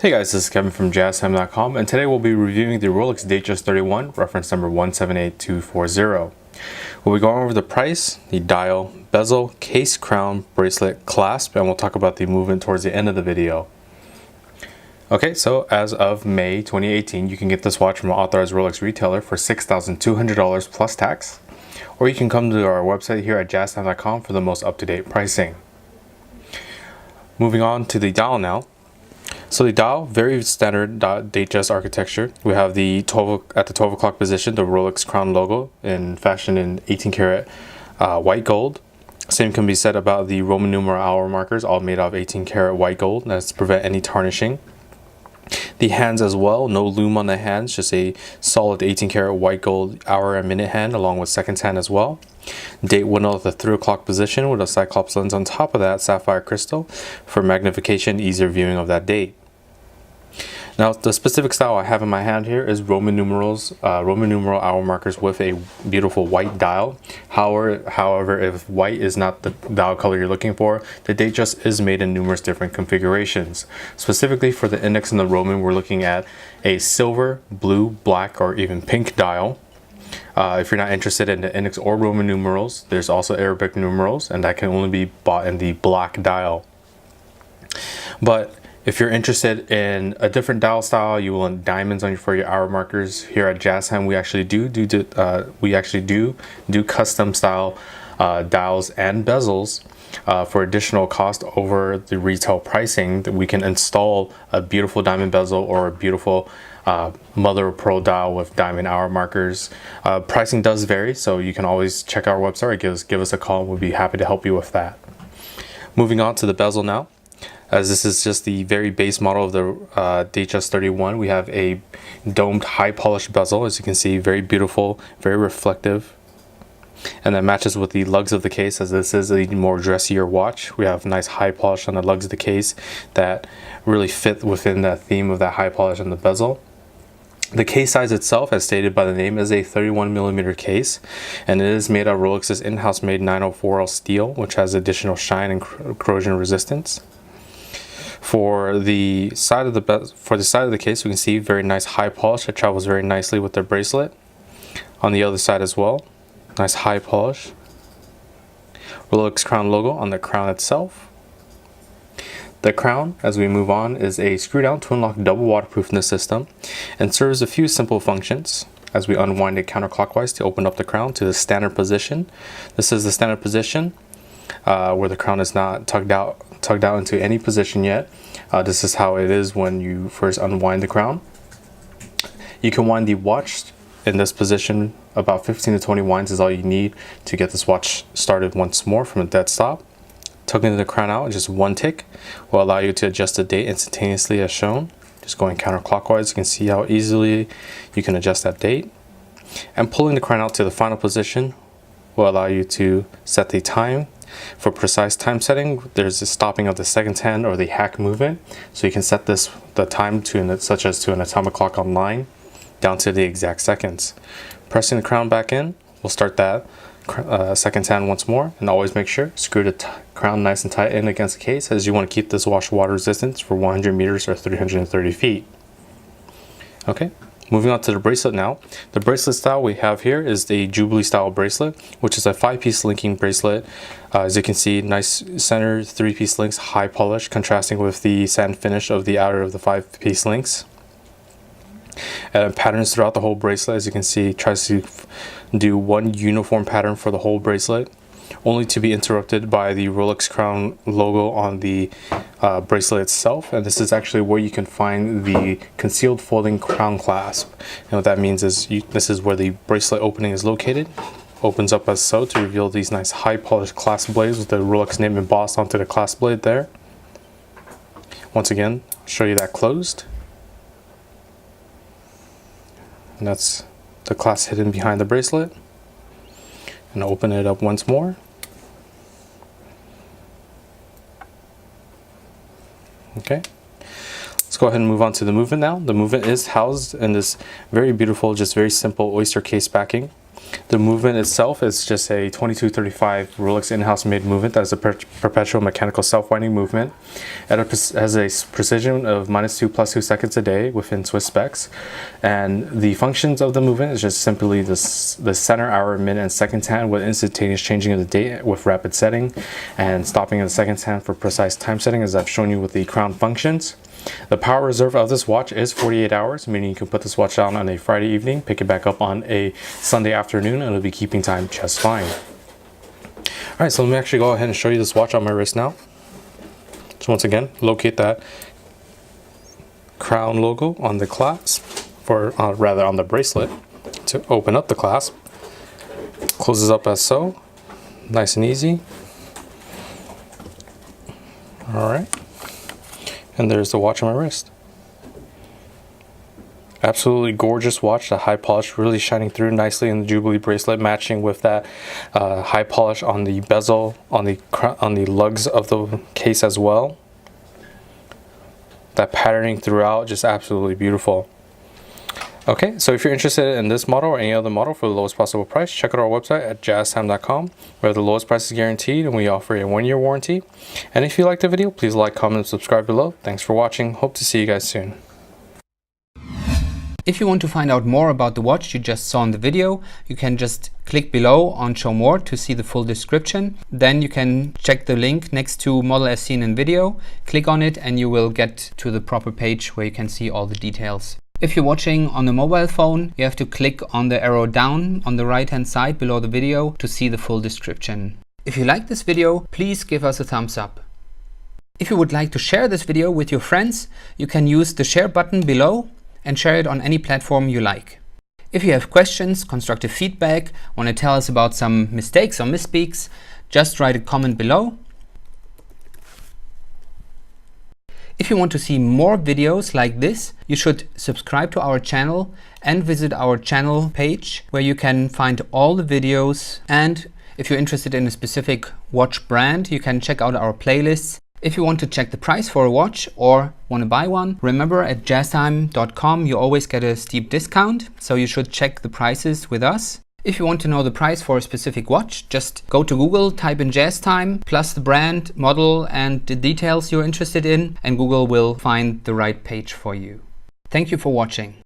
Hey guys, this is Kevin from JazTime.com, and today we'll be reviewing the Rolex Datejust 31, reference number 178240. We'll be going over the price, the dial, bezel, case, crown, bracelet, clasp, and we'll talk about the movement towards the end of the video. Okay, so as of May 2018, you can get this watch from an authorized Rolex retailer for $6,200 plus tax, or you can come to our website here at JazTime.com for the most up-to-date pricing. Moving on to the dial now. So the dial, very standard Datejust architecture. We have the 12 o'clock position, the Rolex crown logo fashioned in 18 karat white gold. Same can be said about the Roman numeral hour markers, all made out of 18 karat white gold. That's to prevent any tarnishing. The hands as well, no lume on the hands, just a solid 18 karat white gold hour and minute hand along with seconds hand as well. Date window at the 3 o'clock position with a Cyclops lens on top of that, sapphire crystal, for magnification, easier viewing of that date. Now, the specific style I have in my hand here is Roman numerals, Roman numeral hour markers with a beautiful white dial. However, if white is not the dial color you're looking for, the Datejust is made in numerous different configurations. Specifically for the index and the Roman, we're looking at a silver, blue, black, or even pink dial. If you're not interested in the index or Roman numerals, there's also Arabic numerals, and that can only be bought in the black dial. But if you're interested in a different dial style, you want diamonds for your hour markers, here at JazTime we actually do custom style dials and bezels for additional cost over the retail pricing. That we can install a beautiful diamond bezel or a beautiful mother of pearl dial with diamond hour markers. Pricing does vary, so you can always check our website or give us a call and we'll be happy to help you with that. Moving on to the bezel now. As this is just the very base model of the Datejust 31, we have a domed high polished bezel, as you can see, very beautiful, very reflective, and that matches with the lugs of the case, as this is a more dressier watch. We have nice high polish on the lugs of the case that really fit within that theme of that high polish on the bezel. The case size itself, as stated by the name, is a 31mm case, and it is made of Rolex's in-house made 904L steel, which has additional shine and corrosion resistance. For the side of the case, we can see very nice high polish that travels very nicely with the bracelet. On the other side as well, nice high polish. Rolex crown logo on the crown itself. The crown, as we move on, is a screw-down twin-lock double waterproofness system and serves a few simple functions. As we unwind it counterclockwise to open up the crown to the standard position. This is the standard position where the crown is not tugged out into any position yet. This is how it is when you first unwind the crown. You can wind the watch in this position. About 15 to 20 winds is all you need to get this watch started once more from a dead stop. Tugging the crown out, just one tick will allow you to adjust the date instantaneously as shown. Just going counterclockwise, you can see how easily you can adjust that date. And pulling the crown out to the final position will allow you to set the time. For precise time setting, there's the stopping of the seconds hand or the hack movement, so you can set the time to such as to an atomic clock online down to the exact seconds. Pressing the crown back in will start that seconds hand once more, and always make sure screw the crown nice and tight in against the case, as you want to keep this watch water resistance for 100 meters or 330 feet. Okay. Moving on to the bracelet now. The bracelet style we have here is the Jubilee style bracelet, which is a 5-piece linking bracelet. As you can see, nice center 3-piece links, high polish, contrasting with the satin finish of the outer of the 5-piece links. Patterns throughout the whole bracelet, as you can see, tries to do one uniform pattern for the whole bracelet, only to be interrupted by the Rolex crown logo on the bracelet itself. And this is actually where you can find the concealed folding crown clasp. And what that means is this is where the bracelet opening is located. Opens up as so to reveal these nice high polished clasp blades with the Rolex name embossed onto the clasp blade there. Once again, I'll show you that closed. And that's the clasp hidden behind the bracelet. And open it up once more. Okay, let's go ahead and move on to the movement now. The movement is housed in this very beautiful, just very simple oyster case backing. The movement itself is just a 2235 Rolex in-house made movement that is a perpetual mechanical self-winding movement. It has a precision of -2 + 2 seconds a day within Swiss specs. And the functions of the movement is just simply the center, hour, minute, and seconds hand with instantaneous changing of the date with rapid setting, and stopping of the seconds hand for precise time setting, as I've shown you with the crown functions. The power reserve of this watch is 48 hours, meaning you can put this watch down on a Friday evening, pick it back up on a Sunday afternoon, and it'll be keeping time just fine. Alright, so let me actually go ahead and show you this watch on my wrist now. So once again, locate that crown logo on the clasp, or rather on the bracelet, to open up the clasp. Closes up as so, nice and easy. Alright. And there's the watch on my wrist. Absolutely gorgeous watch, the high polish really shining through nicely in the Jubilee bracelet, matching with that high polish on the bezel, on the lugs of the case as well. That patterning throughout, just absolutely beautiful. Okay, so if you're interested in this model or any other model for the lowest possible price, check out our website at JazTime.com, where the lowest price is guaranteed and we offer a 1-year warranty. And if you liked the video, please like, comment, and subscribe below. Thanks for watching. Hope to see you guys soon. If you want to find out more about the watch you just saw in the video, you can just click below on Show More to see the full description. Then you can check the link next to model as seen in video, click on it, and you will get to the proper page where you can see all the details. If you're watching on a mobile phone, you have to click on the arrow down on the right hand side below the video to see the full description. If you like this video, please give us a thumbs up. If you would like to share this video with your friends, you can use the share button below and share it on any platform you like. If you have questions, constructive feedback, want to tell us about some mistakes or misspeaks, just write a comment below. If you want to see more videos like this, you should subscribe to our channel and visit our channel page where you can find all the videos. And if you're interested in a specific watch brand, you can check out our playlists. If you want to check the price for a watch or want to buy one, remember at JazTime.com you always get a steep discount, so you should check the prices with us. If you want to know the price for a specific watch, just go to Google, type in JazTime, plus the brand, model, and the details you're interested in, and Google will find the right page for you. Thank you for watching.